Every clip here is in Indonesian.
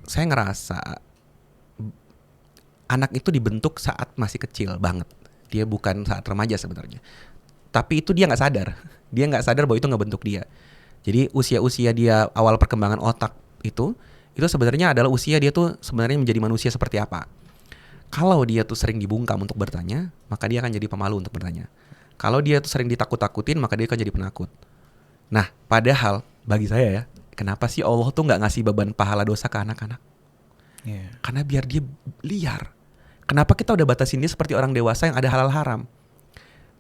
saya ngerasa anak itu dibentuk saat masih kecil banget. Dia bukan saat remaja sebenarnya. Tapi itu dia nggak sadar. Dia nggak sadar bahwa itu ngebentuk dia. Jadi usia-usia dia awal perkembangan otak itu sebenarnya adalah usia dia tuh sebenarnya menjadi manusia seperti apa. Kalau dia tuh sering dibungkam untuk bertanya, maka dia akan jadi pemalu untuk bertanya. Kalau dia tuh sering ditakut-takutin, maka dia akan jadi penakut. Nah, padahal bagi saya ya, kenapa sih Allah tuh nggak ngasih beban pahala dosa ke anak-anak? Karena biar dia liar. Kenapa kita udah batasin dia seperti orang dewasa yang ada halal haram?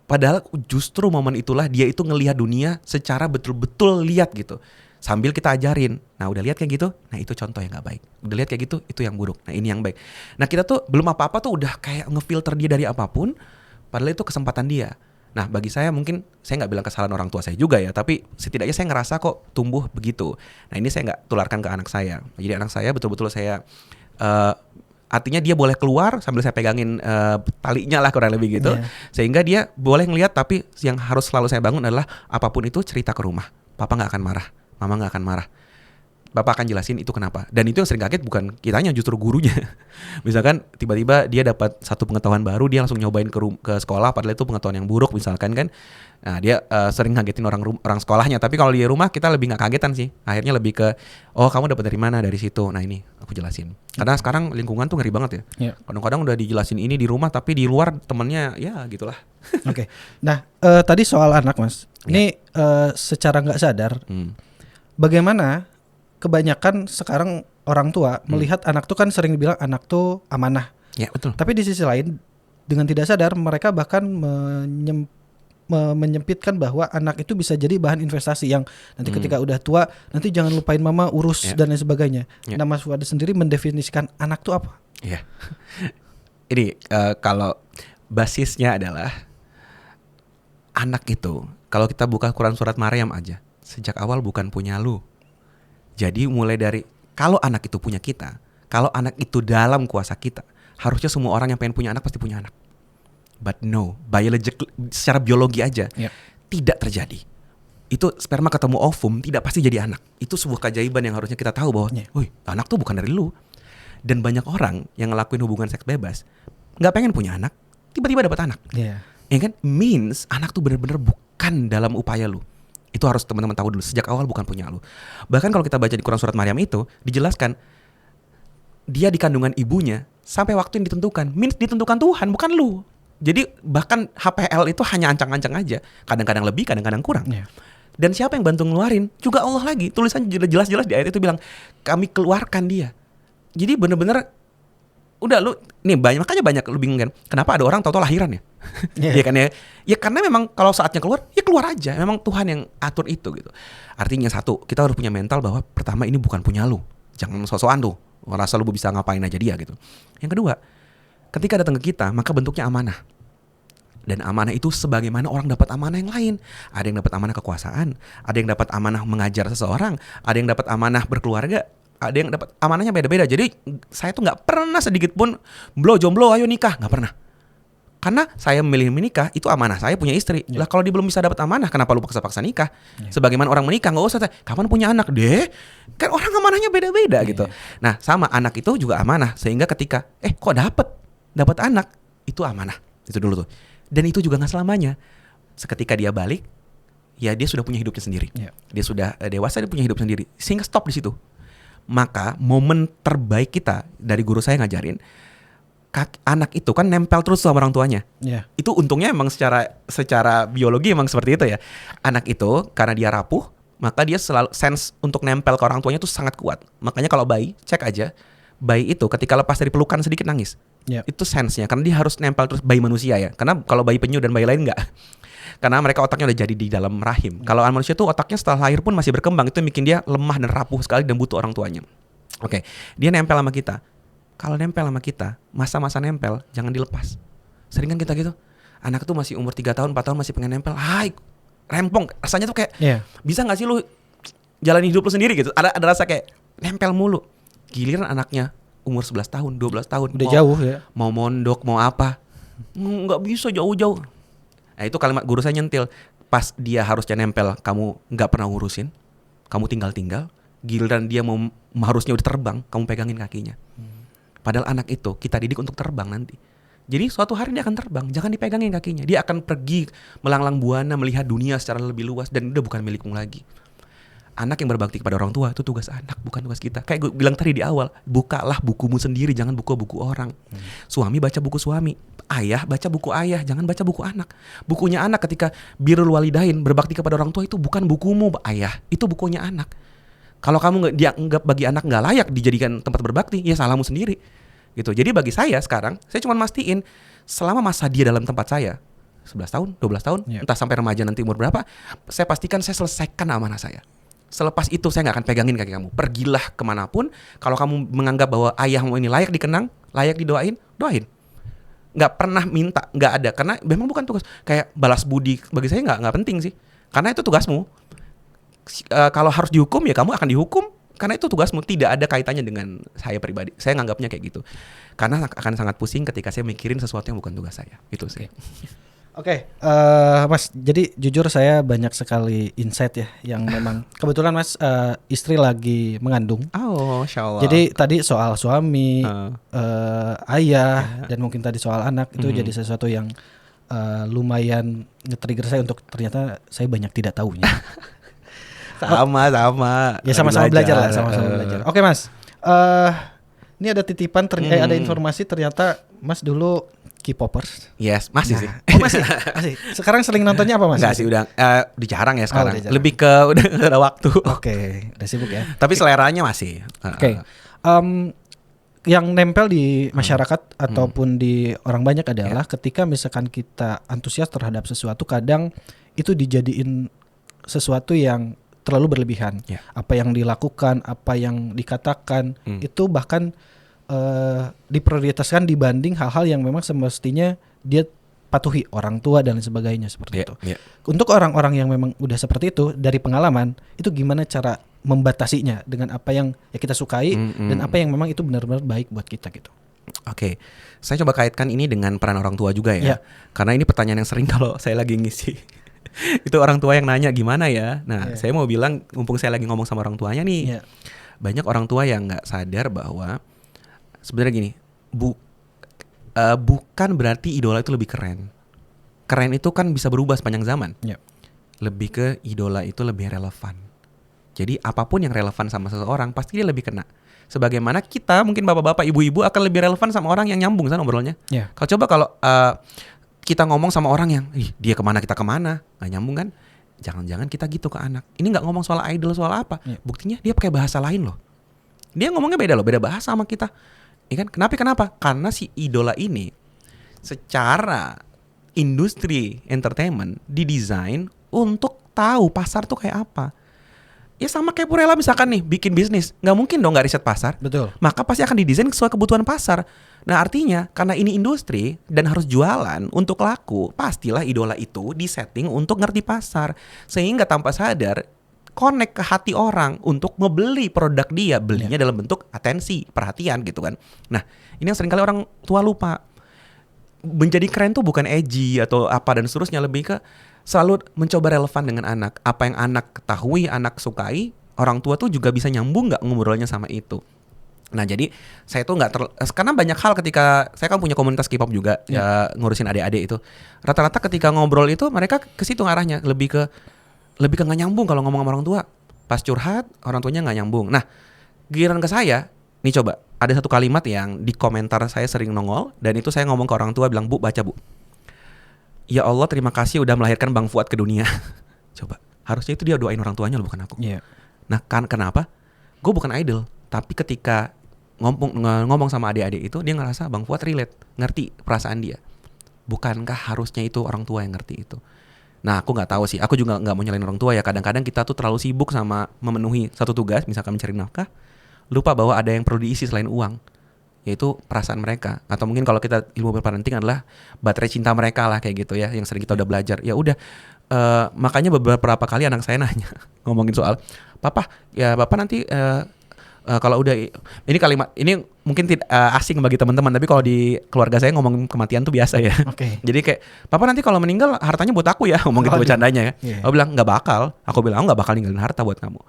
Padahal justru momen itulah dia itu ngelihat dunia secara betul-betul lihat gitu. Sambil kita ajarin. Nah udah lihat kayak gitu, nah itu contoh yang gak baik. Udah lihat kayak gitu, itu yang buruk. Nah ini yang baik. Nah kita tuh belum apa-apa tuh udah kayak ngefilter dia dari apapun. Padahal itu kesempatan dia. Nah bagi saya mungkin, saya gak bilang kesalahan orang tua saya juga ya. Tapi setidaknya saya ngerasa kok tumbuh begitu. Nah ini saya gak tularkan ke anak saya. Jadi anak saya betul-betul saya... artinya dia boleh keluar sambil saya pegangin talinya lah kurang lebih gitu. Sehingga dia boleh ngelihat, tapi yang harus selalu saya bangun adalah apapun itu cerita ke rumah. Papa gak akan marah, mama gak akan marah. Bapak akan jelasin itu kenapa. Dan itu yang sering kaget bukan kitanya, justru gurunya. Misalkan tiba-tiba dia dapat satu pengetahuan baru, dia langsung nyobain ke sekolah, padahal itu pengetahuan yang buruk misalkan kan. Nah dia sering ngagetin orang sekolahnya. Tapi kalau di rumah kita lebih gak kagetan sih. Akhirnya lebih ke, oh kamu dapat dari mana? Dari situ. Nah ini aku jelasin. Karena sekarang lingkungan tuh ngeri banget ya. Kadang-kadang udah dijelasin ini di rumah, tapi di luar temennya ya gitulah. Oke. Nah tadi soal anak mas. Ini secara gak sadar, bagaimana kebanyakan sekarang orang tua melihat anak tuh kan sering dibilang anak tuh amanah. Ya betul. Tapi di sisi lain dengan tidak sadar mereka bahkan menyempitkan bahwa anak itu bisa jadi bahan investasi yang nanti ketika udah tua nanti jangan lupain mama urus dan lain sebagainya. Nah Mas Fuad sendiri mendefinisikan anak tuh apa? Iya. Ini kalau basisnya adalah anak itu, kalau kita buka Quran surat Maryam aja, sejak awal bukan punya lu. Jadi mulai dari kalau anak itu punya kita, kalau anak itu dalam kuasa kita, harusnya semua orang yang pengen punya anak pasti punya anak. But no, secara biologi aja tidak terjadi. Itu sperma ketemu ovum tidak pasti jadi anak. Itu sebuah keajaiban yang harusnya kita tahu bahwa, wih, anak tuh bukan dari lu. Dan banyak orang yang ngelakuin hubungan seks bebas, nggak pengen punya anak, tiba-tiba dapat anak. Ya kan? Means anak tuh benar-benar bukan dalam upaya lu. Itu harus teman-teman tahu dulu, sejak awal bukan punya lu. Bahkan kalau kita baca di Quran surat Maryam itu dijelaskan dia di kandungan ibunya sampai waktu yang ditentukan. Means ditentukan Tuhan, bukan lu. Jadi bahkan HPL itu hanya ancang-ancang aja. Kadang-kadang lebih, kadang-kadang kurang. Dan siapa yang bantu ngeluarin? Juga Allah lagi. Tulisannya jelas-jelas di ayat itu bilang kami keluarkan dia. Jadi benar-benar udah lu nih makanya banyak lu bingung kan. Kenapa ada orang tahu-tahu lahiran ya? Ya kan ya. Ya karena memang kalau saatnya keluar, ya keluar aja. Memang Tuhan yang atur itu gitu. Artinya satu, kita harus punya mental bahwa pertama ini bukan punya lu. Jangan sok-sokan tuh. Ngerasa lu bisa ngapain aja dia gitu. Yang kedua, ketika datang ke kita, maka bentuknya amanah. Dan amanah itu sebagaimana orang dapat amanah yang lain. Ada yang dapat amanah kekuasaan, ada yang dapat amanah mengajar seseorang, ada yang dapat amanah berkeluarga, ada yang dapat amanahnya beda-beda. Jadi saya tuh gak pernah sedikit pun jomblo ayo nikah, gak pernah. Karena saya memilih menikah, itu amanah saya punya istri. Lah kalau dia belum bisa dapat amanah, kenapa lu paksa-paksa nikah? Sebagaimana orang menikah, gak usah kapan punya anak deh. Kan orang amanahnya beda-beda gitu. Nah sama anak itu juga amanah. Sehingga ketika kok dapat anak, itu amanah. Itu dulu tuh. Dan itu juga gak selamanya. Seketika dia balik, ya dia sudah punya hidupnya sendiri. Dia sudah dewasa, dia punya hidup sendiri. Sehingga stop di situ. Maka momen terbaik kita dari guru saya ngajarin, anak itu kan nempel terus sama orang tuanya. Itu untungnya emang secara biologi emang seperti itu ya. Anak itu karena dia rapuh, maka dia selalu sense untuk nempel ke orang tuanya itu sangat kuat. Makanya kalau bayi, cek aja, bayi itu ketika lepas dari pelukan sedikit nangis. Itu sense-nya, karena dia harus nempel terus, bayi manusia ya. Karena kalau bayi penyu dan bayi lain enggak. Karena mereka otaknya udah jadi di dalam rahim. Kalau manusia tuh otaknya setelah lahir pun masih berkembang. Itu yang bikin dia lemah dan rapuh sekali dan butuh orang tuanya. Oke, dia nempel sama kita. Kalau nempel sama kita, masa-masa nempel jangan dilepas. Sering kan kita gitu. Anak tuh masih umur 3 tahun, 4 tahun masih pengen nempel. Hai, rempong. Rasanya tuh kayak bisa gak sih lu jalanin hidup lu sendiri gitu. Ada rasa kayak nempel mulu. Giliran anaknya umur 11 tahun, 12 tahun. Udah jauh ya. Mau mondok, mau apa. Gak bisa jauh-jauh. Nah itu kalimat guru saya nyentil. Pas dia harusnya nempel, kamu gak pernah ngurusin. Kamu tinggal-tinggal. Giliran dia mau harusnya udah terbang, kamu pegangin kakinya. Padahal anak itu kita didik untuk terbang nanti. Jadi suatu hari dia akan terbang, jangan dipegangin kakinya. Dia akan pergi melanglang buana, melihat dunia secara lebih luas dan udah bukan milikmu lagi. Anak yang berbakti kepada orang tua itu tugas anak, bukan tugas kita. Kayak gue bilang tadi di awal, bukalah bukumu sendiri, jangan buku orang. Suami baca buku suami, ayah baca buku ayah, jangan baca buku anak. Bukunya anak ketika birrul walidain, berbakti kepada orang tua itu bukan bukumu ayah, itu bukunya anak. Kalau kamu dianggap bagi anak nggak layak dijadikan tempat berbakti, ya salahmu sendiri. Gitu. Jadi bagi saya sekarang, saya cuma mastiin selama masa dia dalam tempat saya 11 tahun, 12 tahun, entah sampai remaja nanti umur berapa, saya pastikan saya selesaikan amanah saya. Selepas itu saya nggak akan pegangin kaki kamu. Pergilah kemanapun. Kalau kamu menganggap bahwa ayahmu ini layak dikenang, layak didoain, doain. Nggak pernah minta, nggak ada. Karena memang bukan tugas. Kayak balas budi bagi saya nggak penting sih. Karena itu tugasmu. Kalau harus dihukum ya kamu akan dihukum. Karena itu tugasmu. Tidak ada kaitannya dengan saya pribadi. Saya nganggapnya kayak gitu. Karena akan sangat pusing ketika saya mikirin sesuatu yang bukan tugas saya. Itu sih. Oke, Mas. Jadi jujur saya banyak sekali insight ya, yang memang kebetulan Mas istri lagi mengandung. Oh, Masya Allah. Jadi tadi soal suami, ayah, dan mungkin tadi soal anak itu jadi sesuatu yang lumayan nge-trigger saya untuk ternyata saya banyak tidak tahunya. Sama. Ya sama-sama belajar lah, sama-sama belajar. Oke Mas, ini ada titipan, ada informasi ternyata Mas dulu K-popers. Yes, masih sih. Oh masih. Sekarang sering nontonnya apa Mas? Enggak sih, udah jarang ya sekarang. Udah jarang. Lebih ke udah gak ada waktu. Oke, udah sibuk ya. Tapi seleranya masih. Oke. Yang nempel di masyarakat ataupun di orang banyak adalah ketika misalkan kita antusias terhadap sesuatu, kadang itu dijadiin sesuatu yang terlalu berlebihan. Apa yang dilakukan, apa yang dikatakan, itu bahkan diprioritaskan dibanding hal-hal yang memang semestinya dia patuhi orang tua dan sebagainya seperti itu. Untuk orang-orang yang memang udah seperti itu, dari pengalaman itu gimana cara membatasinya dengan apa yang ya kita sukai dan apa yang memang itu benar-benar baik buat kita gitu. Oke, saya coba kaitkan ini dengan peran orang tua juga ya. Karena ini pertanyaan yang sering kalau saya lagi ngisi. Itu orang tua yang nanya gimana ya. Nah, saya mau bilang mumpung saya lagi ngomong sama orang tuanya nih. Banyak orang tua yang nggak sadar bahwa sebenarnya gini, bukan berarti idola itu lebih keren. Keren itu kan bisa berubah sepanjang zaman. Lebih ke idola itu lebih relevan. Jadi apapun yang relevan sama seseorang pasti dia lebih kena. Sebagaimana kita mungkin bapak-bapak, ibu-ibu akan lebih relevan sama orang yang nyambung kan obrolnya. Kalau kita ngomong sama orang yang dia kemana kita kemana, nggak nyambung kan? Jangan-jangan kita gitu ke anak. Ini nggak ngomong soal idol soal apa. Buktinya dia pakai bahasa lain loh. Dia ngomongnya beda loh, beda bahasa sama kita. Ya kan? Kenapa? Karena si idola ini secara industri entertainment didesain untuk tahu pasar tuh kayak apa. Ya sama kayak Purella misalkan nih bikin bisnis, nggak mungkin dong nggak riset pasar. Betul. Maka pasti akan didesain sesuai kebutuhan pasar. Nah artinya karena ini industri dan harus jualan untuk laku, pastilah idola itu disetting untuk ngerti pasar sehingga tanpa sadar connect ke hati orang untuk membeli produk dia, belinya dalam bentuk atensi, perhatian gitu kan. Nah, ini yang seringkali orang tua lupa. Menjadi keren tuh bukan edgy atau apa dan seterusnya, lebih ke selalu mencoba relevan dengan anak. Apa yang anak ketahui, anak sukai, orang tua tuh juga bisa nyambung nggak ngobrolnya sama itu. Nah jadi saya tuh karena banyak hal ketika saya kan punya komunitas K-pop juga ya ngurusin adik-adik itu. Rata-rata ketika ngobrol itu mereka ke situ arahnya, lebih ke nggak nyambung kalau ngomong sama orang tua. Pas curhat orang tuanya nggak nyambung. Nah giliran ke saya, nih coba ada satu kalimat yang di komentar saya sering nongol dan itu saya ngomong ke orang tua bilang, Bu baca Bu. Ya Allah terima kasih udah melahirkan Bang Fuad ke dunia. Coba harusnya itu dia doain orang tuanya loh, bukan aku. Nah kenapa? Gue bukan idol, tapi ketika ngomong sama adik-adik itu dia ngerasa Bang Fuad relate, ngerti perasaan dia. Bukankah harusnya itu orang tua yang ngerti itu? Nah aku nggak tahu sih, aku juga nggak mau nyalain orang tua ya. Kadang-kadang kita tuh terlalu sibuk sama memenuhi satu tugas, misalkan mencari nafkah, lupa bahwa ada yang perlu diisi selain uang, yaitu perasaan mereka. Atau mungkin kalau kita ilmu berparenting adalah baterai cinta mereka lah kayak gitu ya, yang sering kita udah belajar. Ya udah, makanya beberapa kali anak saya nanya ngomongin soal, Papa, ya Bapak nanti kalau udah ini kalimat ini mungkin asing bagi teman-teman, tapi kalau di keluarga saya ngomong kematian tuh biasa ya. Jadi kayak Papa nanti kalau meninggal hartanya buat aku ya, ngomong gitu bercandanya ya. Aku bilang nggak bakal, aku bilang nggak bakal ninggalin harta buat kamu.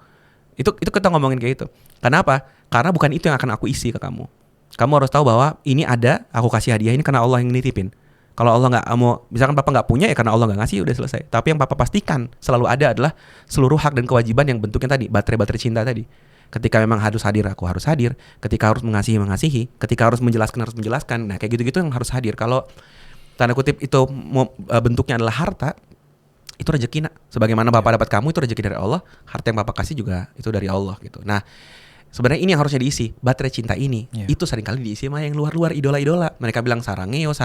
Itu kita ngomongin kayak itu. Kenapa? Karena bukan itu yang akan aku isi ke kamu. Kamu harus tahu bahwa ini ada, aku kasih hadiah ini karena Allah yang nitipin. Kalau Allah nggak mau, misalkan papa nggak punya ya karena Allah nggak ngasih, udah selesai. Tapi yang papa pastikan selalu ada adalah seluruh hak dan kewajiban yang bentuknya tadi, baterai cinta tadi. Ketika memang harus hadir, aku harus hadir. Ketika harus mengasihi. Ketika harus menjelaskan. Nah kayak gitu-gitu yang harus hadir. Kalau tanda kutip itu bentuknya adalah harta, itu rezeki nak. Sebagaimana bapak dapat kamu itu rezeki dari Allah, harta yang bapak kasih juga itu dari Allah gitu. Nah sebenarnya ini yang harusnya diisi, baterai cinta ini. Itu seringkali diisi sama yang luar-luar, idola-idola. Mereka bilang sarangeo.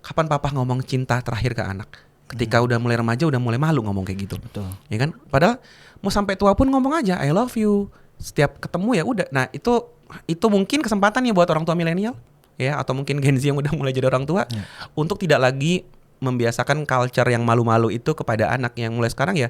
Kapan papa ngomong cinta terakhir ke anak? Ketika udah mulai remaja, udah mulai malu ngomong kayak gitu. Betul. Ya kan? Padahal mau sampai tua pun ngomong aja I love you. Setiap ketemu ya udah. Nah itu mungkin kesempatan ya buat orang tua milenial ya, atau mungkin Gen Z yang udah mulai jadi orang tua untuk tidak lagi membiasakan culture yang malu-malu itu kepada anak. Yang mulai sekarang ya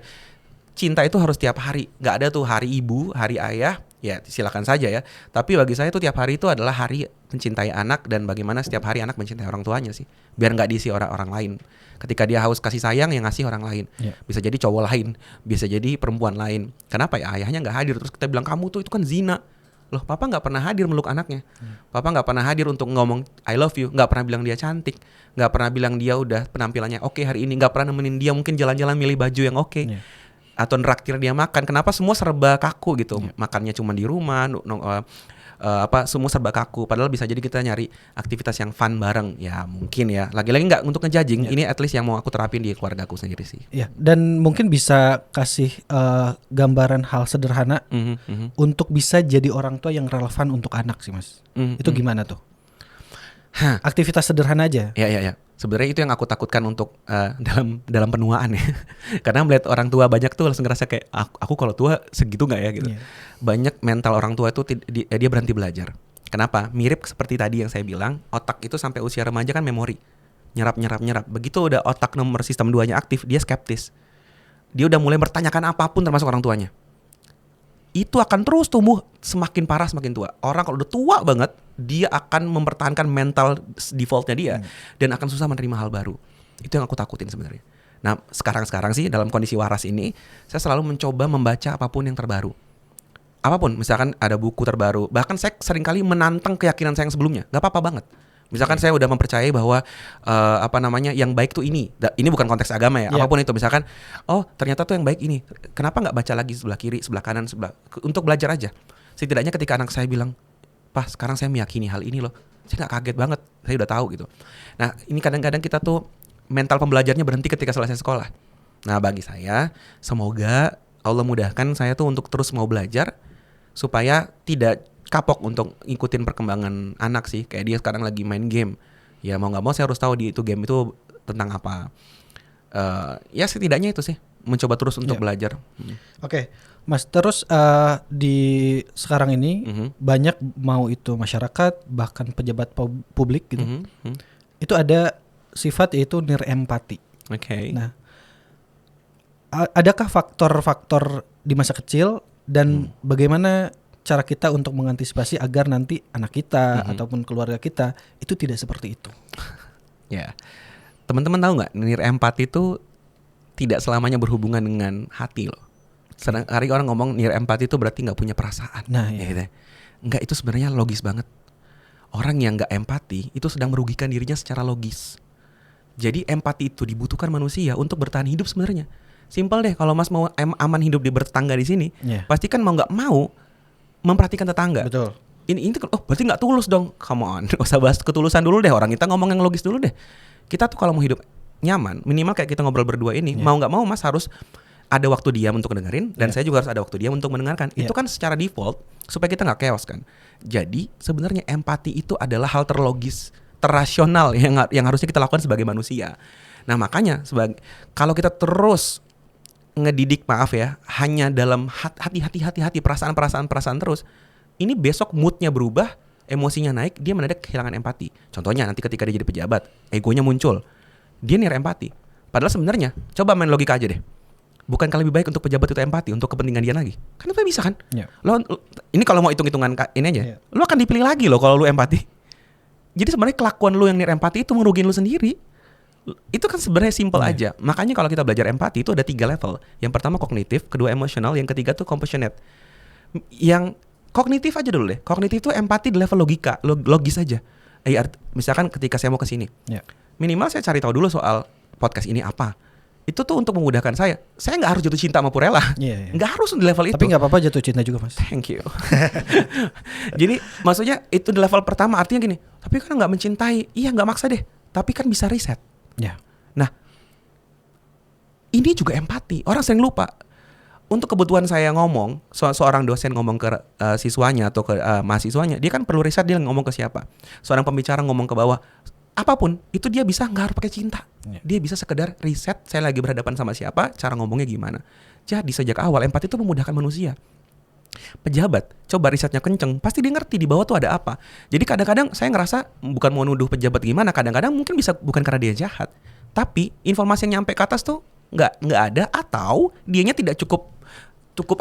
cinta itu harus tiap hari. Gak ada tuh hari ibu, hari ayah, ya silakan saja ya. Tapi bagi saya tuh tiap hari itu adalah hari mencintai anak, dan bagaimana setiap hari anak mencintai orang tuanya sih. Biar gak diisi orang lain. Ketika dia haus kasih sayang, yang ngasih orang lain. Bisa jadi cowok lain, bisa jadi perempuan lain. Kenapa ya? Ayahnya gak hadir, terus kita bilang kamu tuh itu kan zina. Loh, papa gak pernah hadir meluk anaknya. Papa gak pernah hadir untuk ngomong I love you. Gak pernah bilang dia cantik. Gak pernah bilang dia udah penampilannya oke hari ini. Gak pernah nemenin dia mungkin jalan-jalan milih baju yang oke. Atau neraktir dia makan. Kenapa semua serba kaku gitu? Makannya cuma di rumah, semua serba kaku. Padahal bisa jadi kita nyari aktivitas yang fun bareng. Ya mungkin ya. Lagi-lagi nggak untuk ngejudging. Ini at least yang mau aku terapin di keluarga aku sendiri sih. Ya. Dan mungkin bisa kasih gambaran hal sederhana untuk bisa jadi orang tua yang relevan untuk anak sih mas. Itu gimana tuh? Aktivitas sederhana aja. Ya. Sebenarnya itu yang aku takutkan untuk dalam penuaan ya. Karena melihat orang tua banyak tuh langsung ngerasa kayak aku kalau tua segitu nggak ya gitu. Banyak mental orang tua itu dia berhenti belajar. Kenapa? Mirip seperti tadi yang saya bilang, otak itu sampai usia remaja kan memori. Nyerap. Begitu udah otak nomor sistem 2-nya aktif, dia skeptis. Dia udah mulai bertanyakan apapun termasuk orang tuanya. Itu akan terus tumbuh semakin parah semakin tua. Orang kalau udah tua banget, dia akan mempertahankan mental defaultnya dia dan akan susah menerima hal baru. Itu yang aku takutin sebenarnya. Nah sekarang sih dalam kondisi waras ini, saya selalu mencoba membaca apapun yang terbaru. Apapun, misalkan ada buku terbaru. Bahkan saya seringkali menantang keyakinan saya yang sebelumnya. Gak apa-apa banget. Misalkan saya udah mempercayai bahwa yang baik tuh ini. Ini bukan konteks agama ya. Apapun itu, misalkan ternyata tuh yang baik ini. Kenapa nggak baca lagi sebelah kiri, sebelah kanan, untuk belajar aja. Setidaknya ketika anak saya bilang, "Pak, sekarang saya meyakini hal ini loh." Saya nggak kaget banget. Saya udah tahu gitu. Nah, ini kadang-kadang kita tuh mental pembelajarnya berhenti ketika selesai sekolah. Nah, bagi saya, semoga Allah mudahkan saya tuh untuk terus mau belajar supaya tidak kapok untuk ngikutin perkembangan anak sih. Kayak dia sekarang lagi main game, ya mau nggak mau saya harus tahu di itu game itu tentang apa. Ya setidaknya itu sih, mencoba terus untuk belajar. Oke, Mas, terus di sekarang ini banyak mau itu masyarakat bahkan pejabat publik gitu, itu ada sifat yaitu nirempati. Nah, adakah faktor-faktor di masa kecil dan bagaimana cara kita untuk mengantisipasi agar nanti anak kita ataupun keluarga kita itu tidak seperti itu? Ya, teman-teman tahu nggak, nirempati itu tidak selamanya berhubungan dengan hati loh. Hari orang ngomong nirempati itu berarti nggak punya perasaan. Nah, gitu. Nggak, itu sebenarnya logis banget. Orang yang nggak empati itu sedang merugikan dirinya secara logis. Jadi empati itu dibutuhkan manusia untuk bertahan hidup sebenarnya. Simpel deh, kalau Mas mau aman hidup di bertetangga di sini, pasti kan mau nggak mau memperhatikan tetangga. Betul. Ini berarti nggak tulus dong. Come on, gak usah bahas ketulusan dulu deh. Orang kita ngomong yang logis dulu deh. Kita tuh kalau mau hidup nyaman, minimal kayak kita ngobrol berdua ini, mau nggak mau Mas harus ada waktu diam untuk dengerin, dan saya juga harus ada waktu diam untuk mendengarkan. Itu kan secara default supaya kita nggak chaos kan. Jadi sebenarnya empati itu adalah hal terlogis, terrasional yang harusnya kita lakukan sebagai manusia. Nah makanya kalau kita terus ngedidik, maaf ya, hanya dalam hati perasaan terus, ini besok moodnya berubah, emosinya naik, dia mendadak kehilangan empati. Contohnya nanti ketika dia jadi pejabat, egonya muncul, dia empati. Padahal sebenarnya coba main logika aja deh, bukankah lebih baik untuk pejabat itu empati untuk kepentingan dia lagi? Kan itu bisa kan? Lo ini kalau mau hitung-hitungan ini aja, lo akan dipilih lagi lo kalau lo empati. Jadi sebenarnya kelakuan lo yang empati itu merugiin lo sendiri. Itu kan sebenarnya simple aja. Makanya kalau kita belajar empati itu ada 3 level. Yang pertama kognitif, kedua emosional, yang ketiga tuh compassionate. Yang kognitif aja dulu deh. Kognitif itu empati di level logika, logis aja. Misalkan ketika saya mau ke sini, minimal saya cari tahu dulu soal podcast ini apa. Itu tuh untuk memudahkan saya. Saya nggak harus jatuh cinta sama Purella, nggak harus di level itu. Tapi nggak apa-apa jatuh cinta juga, Mas. Thank you. Jadi maksudnya itu di level pertama, artinya gini. Tapi kan nggak mencintai, iya nggak maksa deh. Tapi kan bisa riset. Nah, ini juga empati. Orang sering lupa. Untuk kebutuhan saya ngomong, seorang dosen ngomong ke siswanya atau ke mahasiswanya, dia kan perlu riset, dia ngomong ke siapa. Seorang pembicara ngomong ke bawah, apapun itu dia bisa nggak harus pakai cinta. Dia bisa sekedar riset, saya lagi berhadapan sama siapa, cara ngomongnya gimana. Jadi sejak awal empati itu memudahkan manusia. Pejabat, coba risetnya kenceng, pasti dia ngerti di bawah tuh ada apa. Jadi kadang-kadang saya ngerasa bukan mau nuduh pejabat gimana, kadang-kadang mungkin bisa bukan karena dia jahat, tapi informasi yang nyampe ke atas tuh nggak ada, atau dianya tidak cukup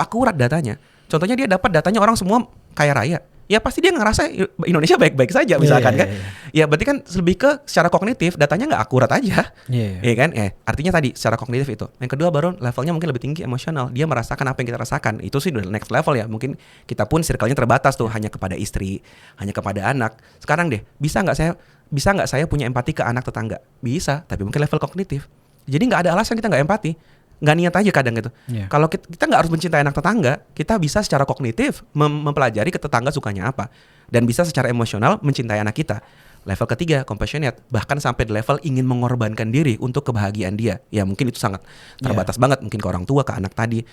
akurat datanya. Contohnya dia dapat datanya orang semua kaya raya, ya pasti dia ngerasa Indonesia baik-baik saja misalkan kan. Ya berarti kan lebih ke secara kognitif datanya nggak akurat aja. Iya kan? Artinya tadi secara kognitif itu. Yang kedua baru levelnya mungkin lebih tinggi emosional. Dia merasakan apa yang kita rasakan. Itu sih udah next level ya. Mungkin kita pun circle-nya terbatas tuh hanya kepada istri, hanya kepada anak. Sekarang deh, bisa nggak saya punya empati ke anak tetangga? Bisa, tapi mungkin level kognitif. Jadi nggak ada alasan kita nggak empati. Nggak niat aja kadang gitu. Kalau kita nggak harus mencintai anak tetangga, kita bisa secara kognitif mempelajari ke tetangga sukanya apa, dan bisa secara emosional mencintai anak kita. Level ketiga, compassionate, bahkan sampai di level ingin mengorbankan diri untuk kebahagiaan dia. Ya mungkin itu sangat terbatas banget, mungkin ke orang tua, ke anak tadi.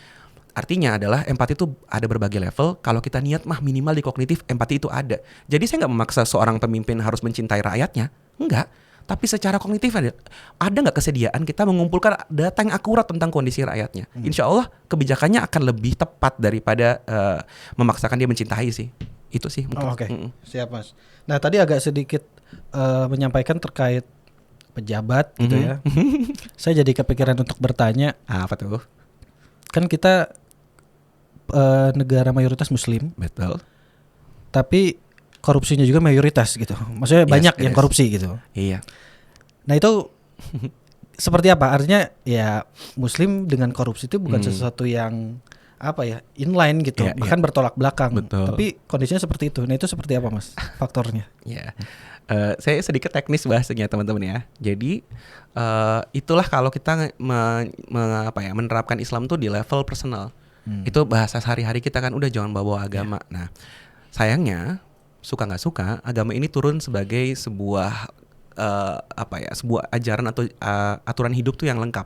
Artinya adalah empati itu ada berbagai level. Kalau kita niat minimal di kognitif empati itu ada. Jadi saya nggak memaksa seorang pemimpin harus mencintai rakyatnya, enggak. Tapi secara kognitif ada nggak kesediaan kita mengumpulkan data yang akurat tentang kondisi rakyatnya. Insya Allah kebijakannya akan lebih tepat daripada memaksakan dia mencintai sih. Itu sih. Oke. Siap, Mas. Nah tadi agak sedikit menyampaikan terkait pejabat gitu ya. Saya jadi kepikiran untuk bertanya. Apa tuh? Kan kita negara mayoritas Muslim. Betul. Tapi korupsinya juga mayoritas gitu. Maksudnya banyak yang korupsi gitu. Iya. Nah itu seperti apa? Artinya ya Muslim dengan korupsi itu bukan sesuatu yang apa ya inline gitu, bahkan bertolak belakang. Betul. Tapi kondisinya seperti itu. Nah itu seperti apa, Mas? Faktornya? Ya, saya sedikit teknis bahasanya teman-teman ya. Jadi itulah kalau kita menerapkan Islam tuh di level personal. Itu bahasa sehari-hari kita kan udah jangan bawa agama. Nah sayangnya suka nggak suka agama ini turun sebagai sebuah sebuah ajaran atau aturan hidup tuh yang lengkap.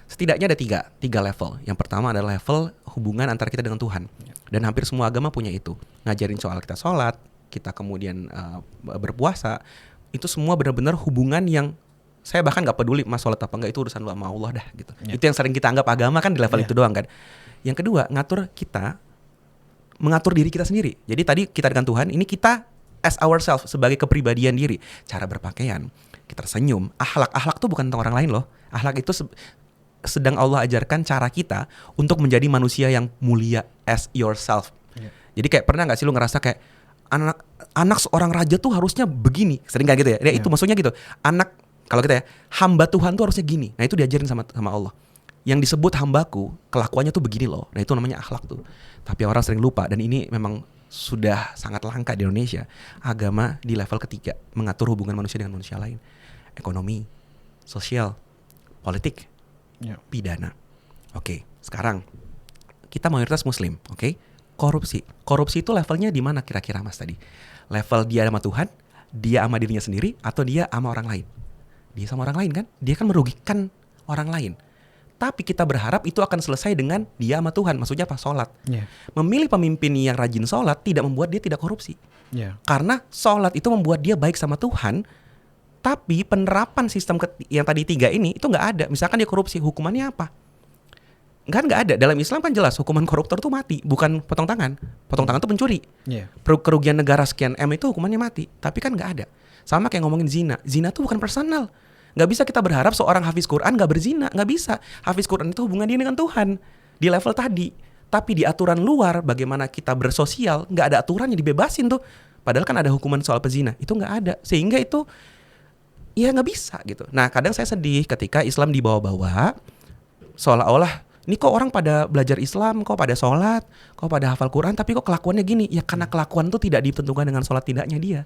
Setidaknya ada tiga level. Yang pertama adalah level hubungan antara kita dengan Tuhan, dan hampir semua agama punya itu. Ngajarin soal kita sholat, kita kemudian berpuasa, itu semua benar-benar hubungan yang saya bahkan nggak peduli mas sholat apa enggak, itu urusan lu sama Allah dah gitu. Itu yang sering kita anggap agama kan di level itu doang kan. Yang kedua mengatur diri kita sendiri. Jadi tadi kita dengan Tuhan, ini kita as ourselves sebagai kepribadian diri. Cara berpakaian, kita tersenyum. Akhlak tuh bukan tentang orang lain loh. Akhlak itu sedang Allah ajarkan cara kita untuk menjadi manusia yang mulia as yourself. Jadi kayak pernah nggak sih lu ngerasa kayak anak seorang raja tuh harusnya begini, sering kayak gitu ya? Itu maksudnya gitu. Anak kalau kita ya hamba Tuhan tuh harusnya gini. Nah itu diajarin sama Allah. Yang disebut hambaku, kelakuannya tuh begini loh. Nah itu namanya akhlak tuh. Tapi orang sering lupa, dan ini memang sudah sangat langka di Indonesia. Agama di level ketiga, mengatur hubungan manusia dengan manusia lain. Ekonomi, sosial, politik, pidana. Oke, sekarang kita mayoritas Muslim, oke? Korupsi itu levelnya di mana kira-kira mas tadi? Level dia sama Tuhan, dia sama dirinya sendiri, atau dia sama orang lain? Dia sama orang lain kan? Dia kan merugikan orang lain. Tapi kita berharap itu akan selesai dengan dia sama Tuhan. Maksudnya apa? Sholat. Memilih pemimpin yang rajin sholat tidak membuat dia tidak korupsi. Karena sholat itu membuat dia baik sama Tuhan. Tapi penerapan sistem yang tadi tiga ini itu nggak ada. Misalkan dia korupsi, hukumannya apa? Nggak ada. Dalam Islam kan jelas hukuman koruptor itu mati, bukan potong tangan. Potong tangan itu pencuri. Kerugian negara sekian M itu hukumannya mati. Tapi kan nggak ada. Sama kayak ngomongin zina. Zina itu bukan personal. Nggak bisa kita berharap seorang hafiz Quran nggak berzina. Nggak bisa. Hafiz Quran itu hubungan dia dengan Tuhan di level tadi. Tapi di aturan luar, bagaimana kita bersosial, nggak ada aturan yang dibebasin tuh. Padahal kan ada hukuman soal pezina. Itu nggak ada. Sehingga itu ya nggak bisa gitu. Nah kadang saya sedih ketika Islam dibawa-bawa seolah-olah Ini kok orang pada belajar Islam, kok pada sholat, kok pada hafal Quran, tapi kok kelakuannya gini? Ya karena kelakuan itu tidak ditentukan dengan sholat tidaknya dia.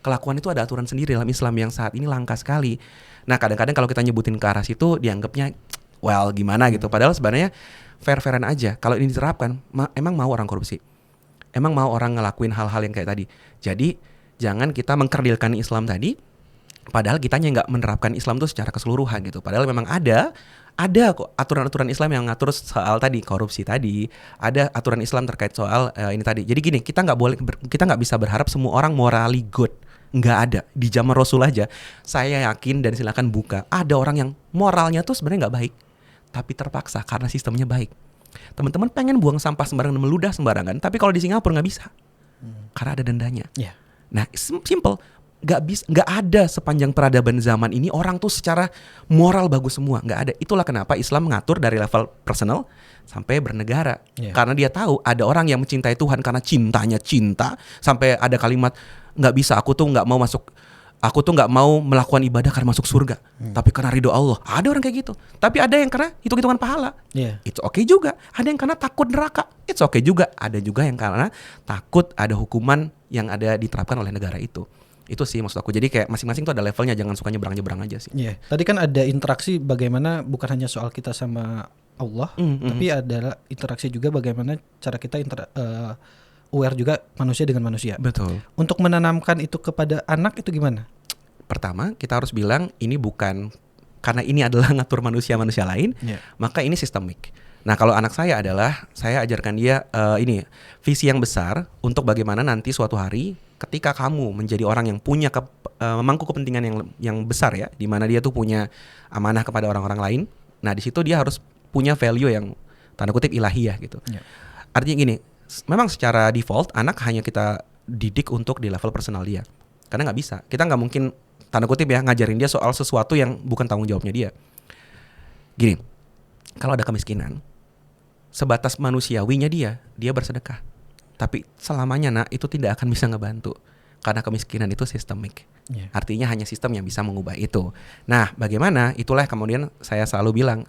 Kelakuan itu ada aturan sendiri dalam Islam yang saat ini langka sekali. Nah kadang-kadang kalau kita nyebutin ke arah situ dianggapnya well gimana gitu. Padahal sebenarnya fair-fairan aja. Kalau ini diterapkan, emang mau orang korupsi? Emang mau orang ngelakuin hal-hal yang kayak tadi? Jadi jangan kita mengkerdilkan Islam tadi, padahal kitanya nggak menerapkan Islam itu secara keseluruhan gitu. Padahal memang ada kok aturan-aturan Islam yang ngatur soal tadi korupsi tadi, ada aturan Islam terkait soal ini tadi. Jadi gini, kita nggak bisa berharap semua orang morally good. Nggak ada. Di zaman Rasul aja saya yakin, dan silakan buka, ada orang yang moralnya tuh sebenarnya nggak baik tapi terpaksa karena sistemnya baik. Teman-teman pengen buang sampah sembarangan, meludah sembarangan, tapi kalau di Singapura nggak bisa karena ada dendanya. Nah simple. Nggak ada sepanjang peradaban zaman ini orang tuh secara moral bagus semua, nggak ada. Itulah kenapa Islam mengatur dari level personal sampai bernegara. Karena dia tahu ada orang yang mencintai Tuhan karena cintanya cinta, sampai ada kalimat nggak bisa, aku tuh nggak mau melakukan ibadah karena masuk surga, tapi karena ridho Allah. Ada orang kayak gitu. Tapi ada yang karena hitung-hitungan pahala. It's okay juga. Ada yang karena takut neraka. It's okay juga. Ada juga yang karena takut ada hukuman yang ada diterapkan oleh negara itu. Itu sih maksud aku. Jadi kayak masing-masing tuh ada levelnya, jangan suka nyebrang-nyebrang aja sih. Tadi kan ada interaksi bagaimana bukan hanya soal kita sama Allah, tapi ada interaksi juga bagaimana cara kita aware juga manusia dengan manusia. Betul. Untuk menanamkan itu kepada anak itu gimana? Pertama, kita harus bilang ini bukan karena ini adalah ngatur manusia-manusia lain, maka ini sistemik. Nah, kalau anak saya adalah saya ajarkan dia ini visi yang besar untuk bagaimana nanti suatu hari ketika kamu menjadi orang yang punya memangku kepentingan yang besar ya, di mana dia tuh punya amanah kepada orang-orang lain. Nah, di situ dia harus punya value yang tanda kutip ilahiyah gitu. Artinya gini, memang secara default anak hanya kita didik untuk di level personal dia. Karena nggak bisa, kita nggak mungkin tanda kutip ya ngajarin dia soal sesuatu yang bukan tanggung jawabnya dia. Gini, kalau ada kemiskinan, sebatas manusiawinya dia bersedekah. Tapi selamanya itu tidak akan bisa ngebantu. Karena kemiskinan itu sistemik. Artinya hanya sistem yang bisa mengubah itu. Nah, bagaimana? Itulah kemudian saya selalu bilang,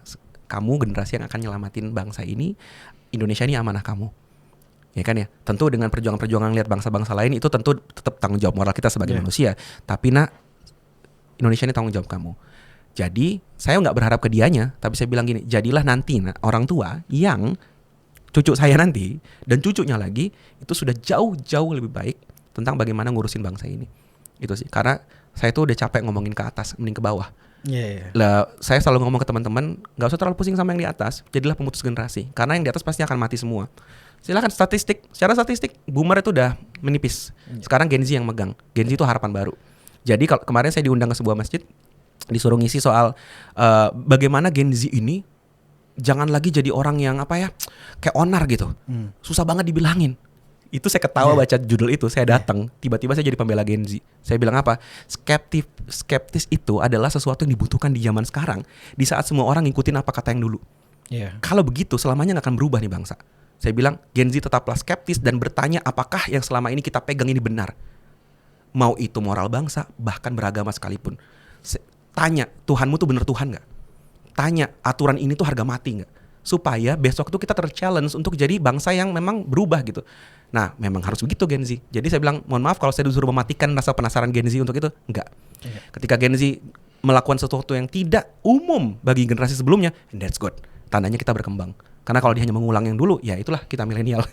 kamu generasi yang akan nyelamatin bangsa ini. Indonesia ini amanah kamu. Ya kan ya? Tentu dengan perjuangan-perjuangan lihat bangsa-bangsa lain itu tentu tetap tanggung jawab moral kita sebagai manusia. Tapi Indonesia ini tanggung jawab kamu. Jadi saya nggak berharap ke dianya, tapi saya bilang gini, jadilah nanti orang tua yang cucu saya nanti dan cucunya lagi itu sudah jauh-jauh lebih baik tentang bagaimana ngurusin bangsa ini. Itu sih, karena saya tuh udah capek ngomongin ke atas, mending ke bawah. Lah, saya selalu ngomong ke teman-teman, nggak usah terlalu pusing sama yang di atas, jadilah pemutus generasi, karena yang di atas pasti akan mati semua. Silakan secara statistik boomer itu udah menipis. Sekarang Gen Z yang megang. Gen Z itu harapan baru. Jadi kalau kemarin saya diundang ke sebuah masjid, disuruh ngisi soal bagaimana Gen Z ini jangan lagi jadi orang yang kayak onar gitu. Susah banget dibilangin. Itu saya ketawa baca judul itu, saya datang, tiba-tiba saya jadi pembela Gen Z. Saya bilang apa? Skeptis itu adalah sesuatu yang dibutuhkan di zaman sekarang, di saat semua orang ngikutin apa kata yang dulu. Kalau begitu selamanya gak akan berubah nih bangsa. Saya bilang Gen Z tetaplah skeptis dan bertanya apakah yang selama ini kita pegang ini benar. Mau itu moral bangsa, bahkan beragama sekalipun. Tanya, Tuhanmu tuh bener Tuhan gak? Tanya, aturan ini tuh harga mati gak? Supaya besok tuh kita ter-challenge untuk jadi bangsa yang memang berubah gitu. Nah, memang harus begitu Gen Z. Jadi saya bilang, mohon maaf kalau saya disuruh mematikan rasa penasaran Gen Z untuk itu. Enggak. Ketika Gen Z melakukan sesuatu yang tidak umum bagi generasi sebelumnya, that's good. Tandanya kita berkembang. Karena kalau dia hanya mengulang yang dulu, ya itulah kita milenial.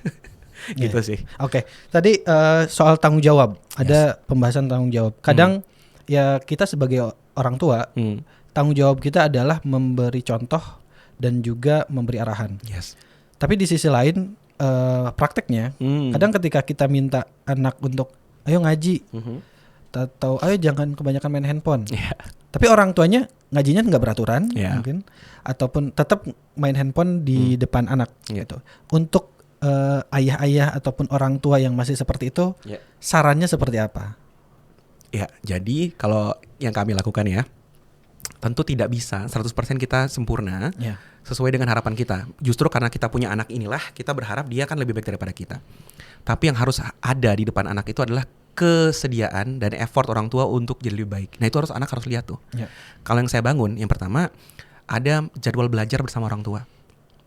Gitu sih. Oke. Tadi soal tanggung jawab. Ada pembahasan tanggung jawab. Kadang ya kita sebagai orang tua, tanggung jawab kita adalah memberi contoh dan juga memberi arahan. Tapi di sisi lain prakteknya, kadang ketika kita minta anak untuk ayo ngaji, atau ayo jangan kebanyakan main handphone. Tapi orang tuanya ngajinya nggak beraturan, mungkin, ataupun tetap main handphone di depan anak. Gitu. Untuk ayah-ayah ataupun orang tua yang masih seperti itu, sarannya seperti apa? Ya, jadi kalau yang kami lakukan ya, tentu tidak bisa 100% kita sempurna sesuai dengan harapan kita. Justru karena kita punya anak inilah, kita berharap dia akan lebih baik daripada kita. Tapi yang harus ada di depan anak itu adalah kesediaan dan effort orang tua untuk jadi lebih baik. Nah itu anak harus lihat tuh. Kalau yang saya bangun, yang pertama ada jadwal belajar bersama orang tua.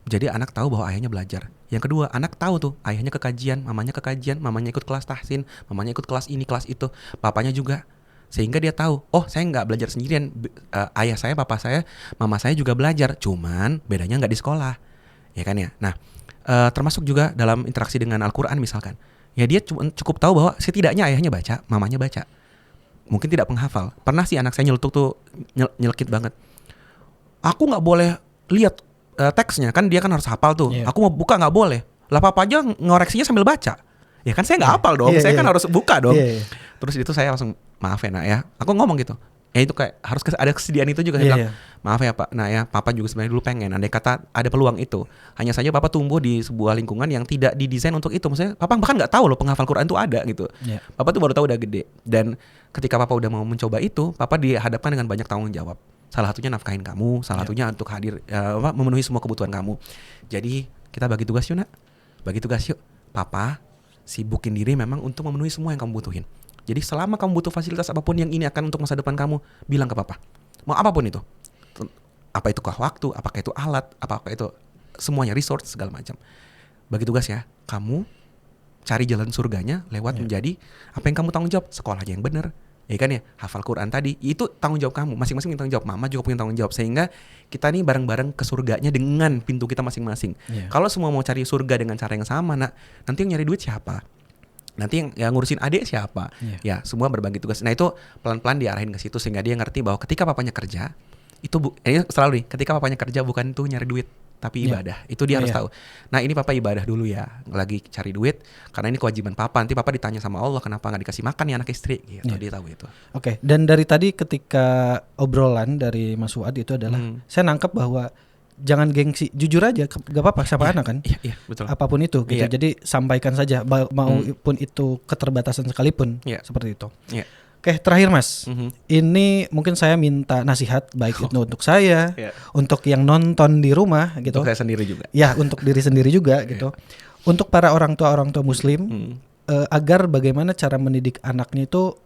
Jadi anak tahu bahwa ayahnya belajar. Yang kedua, anak tahu tuh ayahnya ke kajian, mamanya ikut kelas tahsin, mamanya ikut kelas ini, kelas itu, papanya juga. Sehingga dia tahu, oh saya nggak belajar sendirian, ayah saya, papa saya, mama saya juga belajar. Cuman bedanya nggak di sekolah, ya kan ya. Nah, termasuk juga dalam interaksi dengan Al-Quran misalkan. Ya dia cukup tahu bahwa setidaknya ayahnya baca, mamanya baca. Mungkin tidak penghafal. Pernah sih anak saya nyeletuk tuh nyelekit banget. Aku nggak boleh lihat teksnya, kan dia kan harus hafal tuh. Yeah. Aku mau buka nggak boleh. Lah papa aja ngoreksinya sambil baca. Ya kan saya nggak hafal dong. Saya kan harus buka dong. Terus itu saya langsung maaf ya nak ya. Aku ngomong gitu. Ya itu kayak harus ada kesediaan itu juga. Saya bilang maaf ya pak. Nah ya papa juga sebenarnya dulu pengen. Andai kata ada peluang itu. Hanya saja papa tumbuh di sebuah lingkungan yang tidak didesain untuk itu. Maksudnya papa bahkan nggak tahu loh penghafal Quran itu ada gitu. Papa tuh baru tahu udah gede. Dan ketika papa udah mau mencoba itu, papa dihadapkan dengan banyak tanggung jawab. Salah satunya nafkahin kamu, salah satunya untuk hadir memenuhi semua kebutuhan kamu. Jadi kita bagi tugas yuk nak. Bagi tugas yuk. Papa sibukin diri memang untuk memenuhi semua yang kamu butuhin. Jadi selama kamu butuh fasilitas apapun yang ini akan untuk masa depan kamu, bilang ke papa. Mau apapun itu. Apa itu waktu, apakah itu alat, apakah itu semuanya resource segala macam. Bagi tugas ya, kamu cari jalan surganya lewat menjadi apa yang kamu tanggung jawab, sekolahnya yang benar. Ya kan ya, hafal Quran tadi, itu tanggung jawab kamu, masing-masing punya tanggung jawab, mama juga punya tanggung jawab, sehingga kita nih bareng-bareng ke surganya dengan pintu kita masing-masing. Kalau semua mau cari surga dengan cara yang sama, nak, nanti yang nyari duit siapa? Nanti yang ngurusin adik siapa? Ya, semua berbagi tugas. Nah itu pelan-pelan diarahin ke situ sehingga dia ngerti bahwa ketika papanya kerja, itu selalu nih, ketika papanya kerja bukan tuh nyari duit, tapi ibadah. Itu dia harus tahu. Nah ini papa ibadah dulu ya, lagi cari duit karena ini kewajiban papa. Nanti papa ditanya sama Allah kenapa nggak dikasih makan nih anak istri gitu. Dia tahu itu. Oke. Dan dari tadi ketika obrolan dari Mas Fuad itu adalah saya nangkep bahwa jangan gengsi, jujur aja, gak apa-apa sama anak kan. Iya, betul. Apapun itu gitu. Jadi sampaikan saja maupun itu keterbatasan sekalipun seperti itu. Oke, terakhir Mas, ini mungkin saya minta nasihat baik itu untuk saya, untuk yang nonton di rumah gitu. Untuk saya sendiri juga. Ya, untuk diri sendiri juga gitu. Untuk para orang tua Muslim, agar bagaimana cara mendidik anaknya itu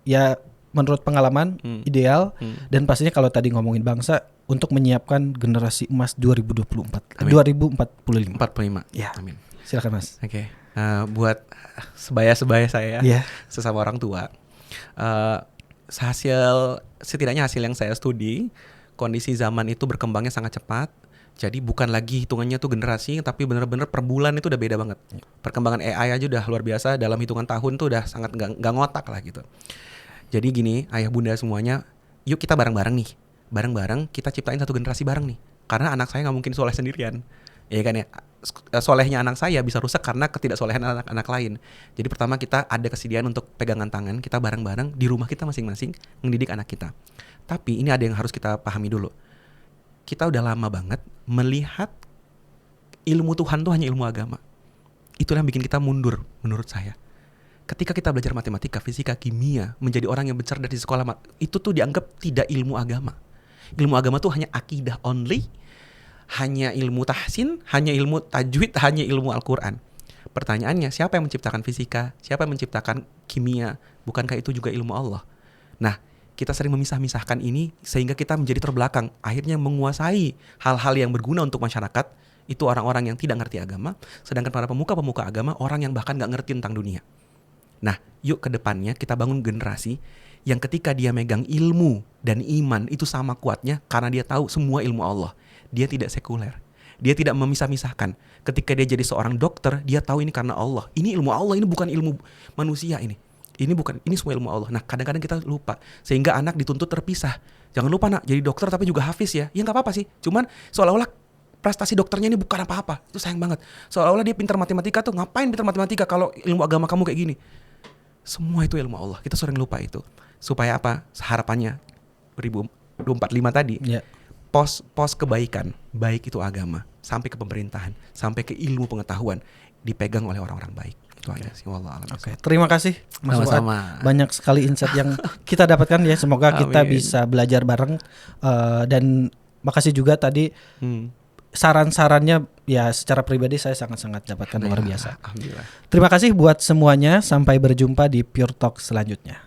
ya menurut pengalaman ideal dan pastinya kalau tadi ngomongin bangsa untuk menyiapkan generasi emas 2024, 2045. 45. Ya. Amin. Silakan Mas. Oke. Buat sebaya-sebaya saya, sesama orang tua. Setidaknya hasil yang saya studi, kondisi zaman itu berkembangnya sangat cepat. Jadi bukan lagi hitungannya tuh generasi, tapi benar-benar per bulan itu udah beda banget. Perkembangan AI aja udah luar biasa, dalam hitungan tahun tuh udah sangat gak ngotak lah gitu. Jadi gini, ayah bunda semuanya, yuk kita bareng-bareng nih. Bareng-bareng kita ciptain satu generasi bareng nih. Karena anak saya gak mungkin soleh sendirian. Ya kan ya, solehnya anak saya bisa rusak karena ketidaksolehan anak-anak lain. Jadi pertama kita ada kesediaan untuk pegangan tangan, kita bareng-bareng di rumah kita masing-masing mendidik anak kita. Tapi ini ada yang harus kita pahami dulu. Kita udah lama banget melihat ilmu Tuhan tuh hanya ilmu agama. Itulah yang bikin kita mundur menurut saya. Ketika kita belajar matematika, fisika, kimia, menjadi orang yang bercerdas di sekolah, itu tuh dianggap tidak ilmu agama. Ilmu agama tuh hanya akidah only, hanya ilmu tahsin, hanya ilmu tajwid, hanya ilmu Al-Quran. Pertanyaannya, siapa yang menciptakan fisika? Siapa yang menciptakan kimia? Bukankah itu juga ilmu Allah? Nah, kita sering memisah-misahkan ini sehingga kita menjadi terbelakang. Akhirnya menguasai hal-hal yang berguna untuk masyarakat, itu orang-orang yang tidak ngerti agama. Sedangkan para pemuka-pemuka agama, orang yang bahkan gak ngerti tentang dunia. Nah, yuk ke depannya kita bangun generasi yang ketika dia megang ilmu dan iman itu sama kuatnya karena dia tahu semua ilmu Allah. Dia tidak sekuler. Dia tidak memisah-misahkan. Ketika dia jadi seorang dokter, dia tahu ini karena Allah. Ini ilmu Allah, ini bukan ilmu manusia ini. Ini semua ilmu Allah. Nah, kadang-kadang kita lupa sehingga anak dituntut terpisah. Jangan lupa nak, jadi dokter tapi juga hafiz ya. Ya enggak apa-apa sih. Cuman seolah-olah prestasi dokternya ini bukan apa-apa. Itu sayang banget. Seolah-olah dia pintar matematika tuh, ngapain pintar matematika kalau ilmu agama kamu kayak gini? Semua itu ilmu Allah. Kita sering lupa itu. Supaya apa? Harapannya 2045 tadi. Pos kebaikan, baik itu agama, sampai ke pemerintahan, sampai ke ilmu pengetahuan dipegang oleh orang-orang baik. Itu aja sih, wallah alam. Oke, terima kasih Mas Fuad. Banyak sekali insight yang kita dapatkan ya. Semoga kita bisa belajar bareng dan makasih juga tadi saran-sarannya ya secara pribadi saya sangat-sangat dapatkan luar biasa. Alhamdulillah. Terima kasih buat semuanya. Sampai berjumpa di Pure Talk selanjutnya.